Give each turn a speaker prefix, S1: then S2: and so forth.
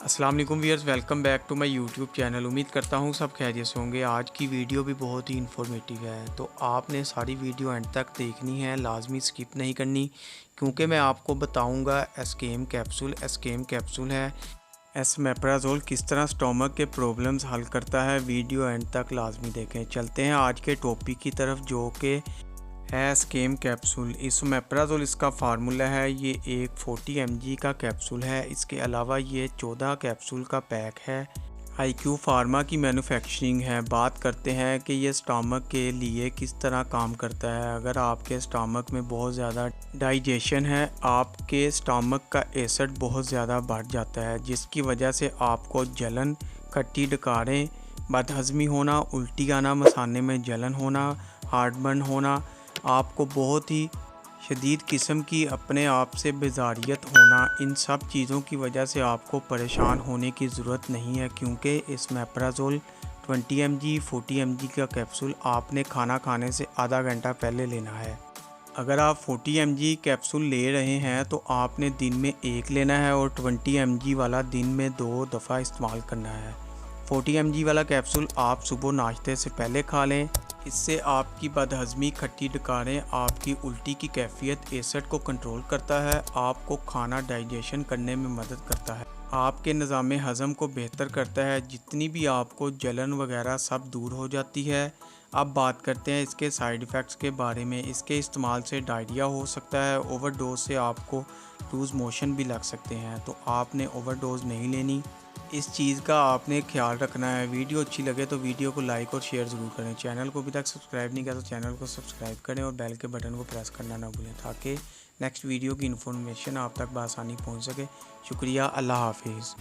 S1: अस्सलाम वालेकुम viewers, welcome back to my YouTube channel. उम्मीद करता हूँ सब खैरियत से होंगे। आज की वीडियो भी बहुत ही इन्फॉर्मेटिव है, तो आपने सारी वीडियो एंड तक देखनी है, लाजमी स्किप नहीं करनी, क्योंकि मैं आपको बताऊंगा एस्केम कैप्सूल है एसमेप्राजोल किस तरह स्टोमक के प्रॉब्लम्स हल करता है। वीडियो एंड तक लाजमी देखें। चलते हैं आज के टॉपिक की तरफ, जो कि है स्केम कैप्सूल। इसमेप्राजोल इसका फार्मूला है। ये एक 40 mg का कैप्सूल है। इसके अलावा ये 14 कैप्सूल का पैक है। आईक्यू फार्मा की मैन्युफैक्चरिंग है। बात करते हैं कि ये स्टमक के लिए किस तरह काम करता है। अगर आपके स्टमक में बहुत ज़्यादा डाइजेशन है, आपके स्टमक का एसिड बहुत ज़्यादा बढ़ जाता है, जिसकी वजह से आपको जलन, खट्टी डकारें, बदहज़मी होना, उल्टी आना, मसाने में जलन होना, हार्टबर्न होना, आपको बहुत ही शदीद किस्म की अपने आप से बेजारियत होना, इन सब चीज़ों की वजह से आपको परेशान होने की ज़रूरत नहीं है, क्योंकि इसमेप्राजोल 20 mg 40 mg का कैप्सूल आपने खाना खाने से आधा घंटा पहले लेना है। अगर आप 40 mg कैप्सूल ले रहे हैं तो आपने दिन में एक लेना है और 20 mg वाला दिन में 2 दफ़ा इस्तेमाल करना है। 40 mg वाला कैप्सूल आप सुबह नाश्ते से पहले खा लें। इससे आपकी बदहज़मी, खट्टी डकारें, आपकी उल्टी की कैफियत, एसिड को कंट्रोल करता है, आपको खाना डाइजेशन करने में मदद करता है, आपके निज़ाम हज़म को बेहतर करता है, जितनी भी आपको जलन वगैरह सब दूर हो जाती है। अब बात करते हैं इसके साइड इफ़ेक्ट्स के बारे में। इसके इस्तेमाल से डायरिया हो सकता है, ओवरडोज से आपको लूज़ मोशन भी लग सकते हैं, तो आपने ओवरडोज नहीं लेनी। इस चीज़ का आपने ख्याल रखना है। वीडियो अच्छी लगे तो वीडियो को लाइक और शेयर ज़रूर करें। चैनल को अभी तक सब्सक्राइब नहीं किया तो चैनल को सब्सक्राइब करें और बेल के बटन को प्रेस करना ना भूलें, ताकि नेक्स्ट वीडियो की इन्फॉर्मेशन आप तक बआसानी पहुंच सके। शुक्रिया, अल्लाह हाफिज़।